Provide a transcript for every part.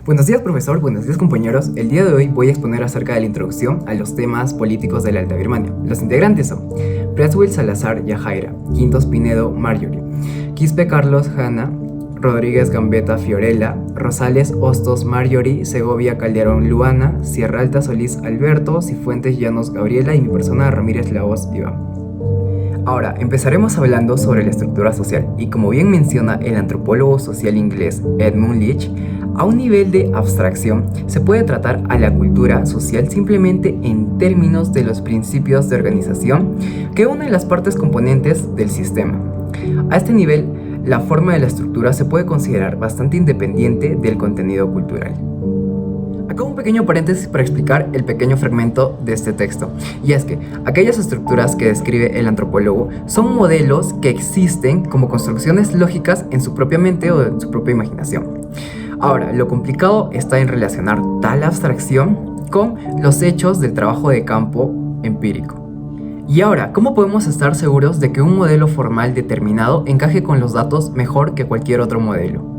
Buenos días, profesor, buenos días, compañeros. El día de hoy voy a exponer acerca de la introducción a los temas políticos de la Alta Birmania. Los integrantes son Preswell Salazar Yajaira, Quintos Pinedo Marjorie, Quispe Carlos Hanna, Rodríguez Gambetta Fiorella, Rosales Hostos Marjorie, Segovia Calderón Luana, Sierra Alta Solís Alberto, Cifuentes Llanos Gabriela y mi persona Ramírez Laos Iván. Ahora, empezaremos hablando sobre la estructura social, y como bien menciona el antropólogo social inglés Edmund Leach, a un nivel de abstracción se puede tratar a la cultura social simplemente en términos de los principios de organización que unen las partes componentes del sistema. A este nivel, la forma de la estructura se puede considerar bastante independiente del contenido cultural. Acá un pequeño paréntesis para explicar el pequeño fragmento de este texto, y es que aquellas estructuras que describe el antropólogo son modelos que existen como construcciones lógicas en su propia mente o en su propia imaginación. Ahora, lo complicado está en relacionar tal abstracción con los hechos del trabajo de campo empírico. Y ahora, ¿cómo podemos estar seguros de que un modelo formal determinado encaje con los datos mejor que cualquier otro modelo?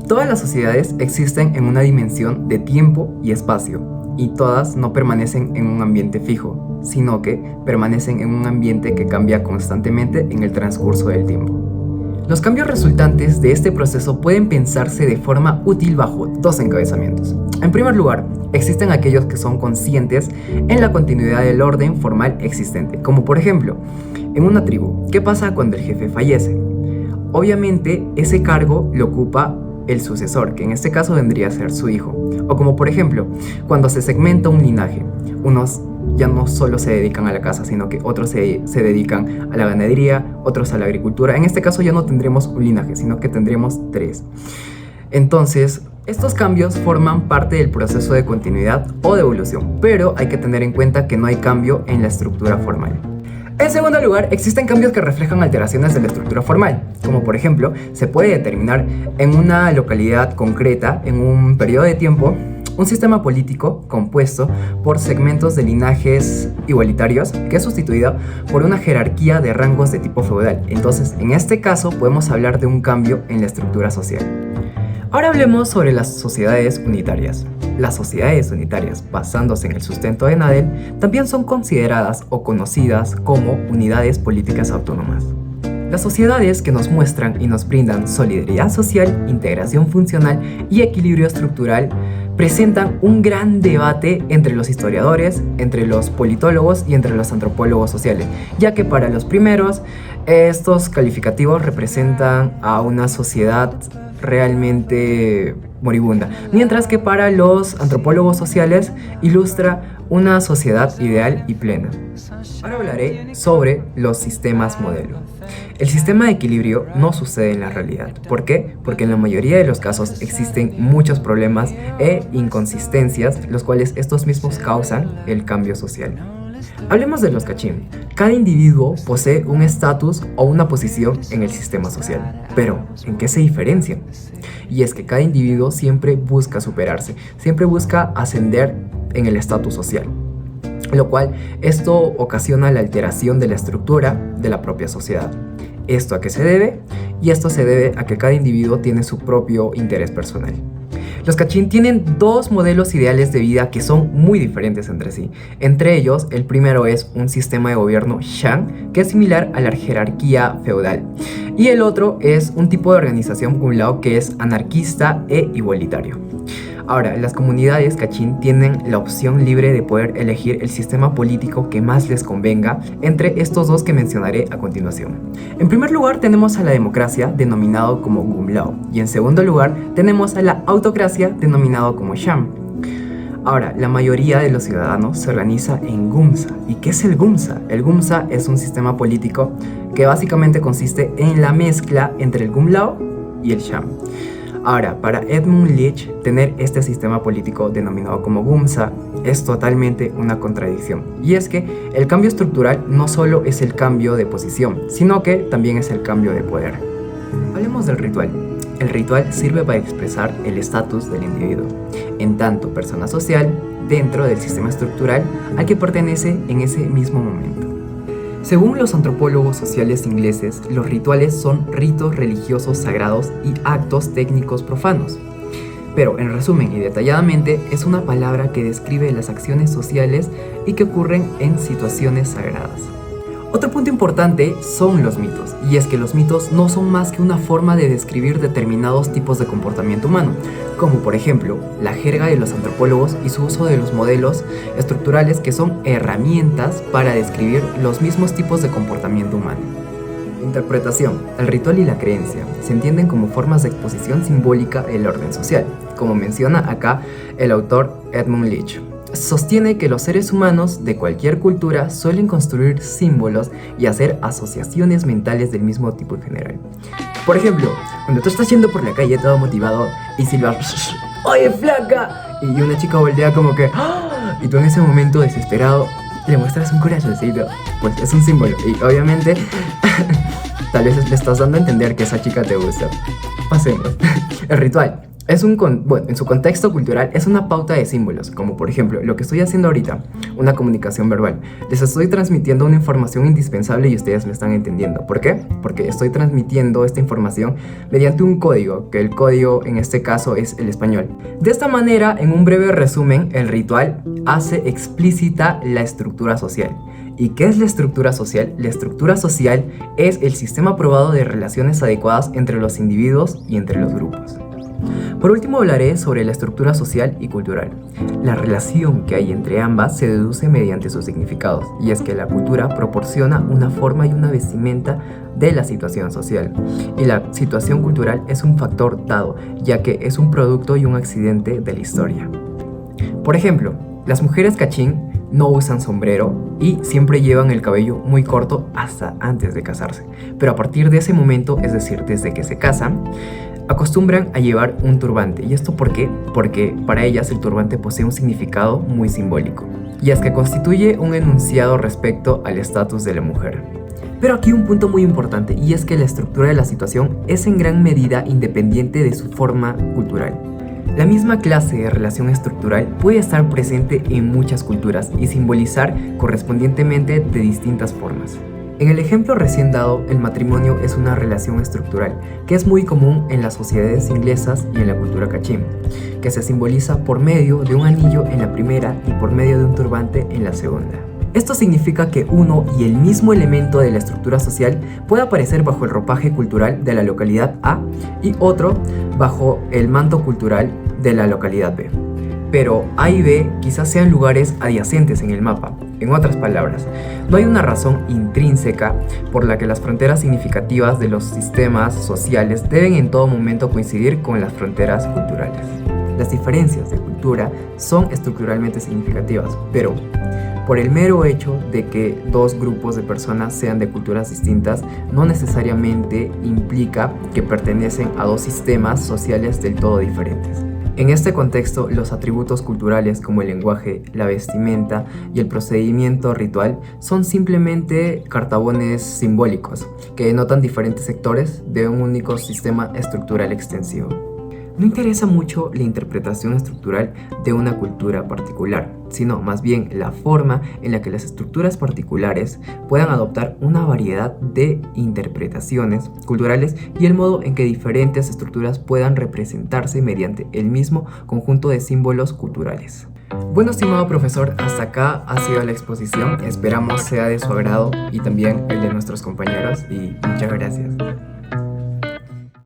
Todas las sociedades existen en una dimensión de tiempo y espacio, y todas no permanecen en un ambiente fijo, sino que permanecen en un ambiente que cambia constantemente en el transcurso del tiempo. Los cambios resultantes de este proceso pueden pensarse de forma útil bajo dos encabezamientos. En primer lugar, existen aquellos que son conscientes en la continuidad del orden formal existente, como por ejemplo, en una tribu, ¿qué pasa cuando el jefe fallece? Obviamente, ese cargo lo ocupa el sucesor, que en este caso vendría a ser su hijo. O como por ejemplo, cuando se segmenta un linaje, unos ya no solo se dedican a la caza, sino que otros se dedican a la ganadería, otros a la agricultura. En este caso ya no tendremos un linaje, sino que tendremos tres. Entonces, estos cambios forman parte del proceso de continuidad o de evolución, pero hay que tener en cuenta que no hay cambio en la estructura formal. En segundo lugar, existen cambios que reflejan alteraciones de la estructura formal, como por ejemplo, se puede determinar en una localidad concreta, en un periodo de tiempo, un sistema político compuesto por segmentos de linajes igualitarios que es sustituido por una jerarquía de rangos de tipo feudal. Entonces, en este caso, podemos hablar de un cambio en la estructura social. Ahora hablemos sobre las sociedades unitarias. Las sociedades unitarias, basándose en el sustento de Nadel, también son consideradas o conocidas como unidades políticas autónomas. Las sociedades que nos muestran y nos brindan solidaridad social, integración funcional y equilibrio estructural presentan un gran debate entre los historiadores, entre los politólogos y entre los antropólogos sociales, ya que para los primeros, estos calificativos representan a una sociedad realmente moribunda, mientras que para los antropólogos sociales ilustra una sociedad ideal y plena. Ahora hablaré sobre los sistemas modelo. El sistema de equilibrio no sucede en la realidad. ¿Por qué? Porque en la mayoría de los casos existen muchos problemas e inconsistencias, los cuales estos mismos causan el cambio social. Hablemos de los Kachin. Cada individuo posee un estatus o una posición en el sistema social. Pero, ¿en qué se diferencian? Y es que cada individuo siempre busca superarse, siempre busca ascender en el estatus social, lo cual esto ocasiona la alteración de la estructura de la propia sociedad. ¿Esto a qué se debe? Y esto se debe a que cada individuo tiene su propio interés personal. Los Kachin tienen dos modelos ideales de vida que son muy diferentes entre sí. Entre ellos, el primero es un sistema de gobierno Shan, que es similar a la jerarquía feudal. Y el otro es un tipo de organización Gunlao que es anarquista e igualitario. Ahora, las comunidades Kachin tienen la opción libre de poder elegir el sistema político que más les convenga entre estos dos que mencionaré a continuación. En primer lugar tenemos a la democracia, denominado como Gunlao, y en segundo lugar tenemos a la autocracia, denominado como Sham. Ahora, la mayoría de los ciudadanos se organiza en Gumsa. ¿Y qué es el Gumsa? El Gumsa es un sistema político que básicamente consiste en la mezcla entre el Gunlao y el Sham. Ahora, para Edmund Leach, tener este sistema político denominado como Gumsa es totalmente una contradicción. Y es que el cambio estructural no solo es el cambio de posición, sino que también es el cambio de poder. Hablemos del ritual. El ritual sirve para expresar el estatus del individuo, en tanto persona social, dentro del sistema estructural al que pertenece en ese mismo momento. Según los antropólogos sociales ingleses, los rituales son ritos religiosos sagrados y actos técnicos profanos. Pero en resumen y detalladamente es una palabra que describe las acciones sociales y que ocurren en situaciones sagradas. Otro punto importante son los mitos, y es que los mitos no son más que una forma de describir determinados tipos de comportamiento humano, como por ejemplo la jerga de los antropólogos y su uso de los modelos estructurales que son herramientas para describir los mismos tipos de comportamiento humano. Interpretación. El ritual y la creencia se entienden como formas de exposición simbólica del orden social, como menciona acá el autor Edmund Leach. Sostiene que los seres humanos de cualquier cultura suelen construir símbolos y hacer asociaciones mentales del mismo tipo en general. Por ejemplo, cuando tú estás yendo por la calle todo motivado y silbas ¡Oye, flaca! Y una chica voltea como que ¡ah! Y tú en ese momento desesperado le muestras un corazoncito, pues es un símbolo y obviamente tal vez le estás dando a entender que esa chica te gusta. Pasemos. El ritual. En su contexto cultural es una pauta de símbolos, como por ejemplo lo que estoy haciendo ahorita, una comunicación verbal. Les estoy transmitiendo una información indispensable y ustedes me están entendiendo. ¿Por qué? Porque estoy transmitiendo esta información mediante un código, que el código en este caso es el español. De esta manera, en un breve resumen, el ritual hace explícita la estructura social. ¿Y qué es la estructura social? La estructura social es el sistema probado de relaciones adecuadas entre los individuos y entre los grupos. Por último hablaré sobre la estructura social y cultural. La relación que hay entre ambas se deduce mediante sus significados, y es que la cultura proporciona una forma y una vestimenta de la situación social, y la situación cultural es un factor dado, ya que es un producto y un accidente de la historia. Por ejemplo, las mujeres cachín no usan sombrero y siempre llevan el cabello muy corto hasta antes de casarse, pero a partir de ese momento, es decir, desde que se casan, acostumbran a llevar un turbante. ¿Y esto por qué? Porque para ellas el turbante posee un significado muy simbólico, y es que constituye un enunciado respecto al estatus de la mujer. Pero aquí un punto muy importante, y es que la estructura de la situación es en gran medida independiente de su forma cultural. La misma clase de relación estructural puede estar presente en muchas culturas y simbolizar correspondientemente de distintas formas. En el ejemplo recién dado, el matrimonio es una relación estructural que es muy común en las sociedades inglesas y en la cultura cachín, que se simboliza por medio de un anillo en la primera y por medio de un turbante en la segunda. Esto significa que uno y el mismo elemento de la estructura social puede aparecer bajo el ropaje cultural de la localidad A y otro bajo el manto cultural de la localidad B. Pero A y B quizás sean lugares adyacentes en el mapa. En otras palabras, no hay una razón intrínseca por la que las fronteras significativas de los sistemas sociales deben en todo momento coincidir con las fronteras culturales. Las diferencias de cultura son estructuralmente significativas, pero por el mero hecho de que dos grupos de personas sean de culturas distintas, no necesariamente implica que pertenecen a dos sistemas sociales del todo diferentes. En este contexto, los atributos culturales como el lenguaje, la vestimenta y el procedimiento ritual son simplemente cartabones simbólicos que denotan diferentes sectores de un único sistema estructural extensivo. No interesa mucho la interpretación estructural de una cultura particular, sino más bien la forma en la que las estructuras particulares puedan adoptar una variedad de interpretaciones culturales y el modo en que diferentes estructuras puedan representarse mediante el mismo conjunto de símbolos culturales. Bueno, estimado profesor, hasta acá ha sido la exposición. Esperamos sea de su agrado y también el de nuestros compañeros, y muchas gracias.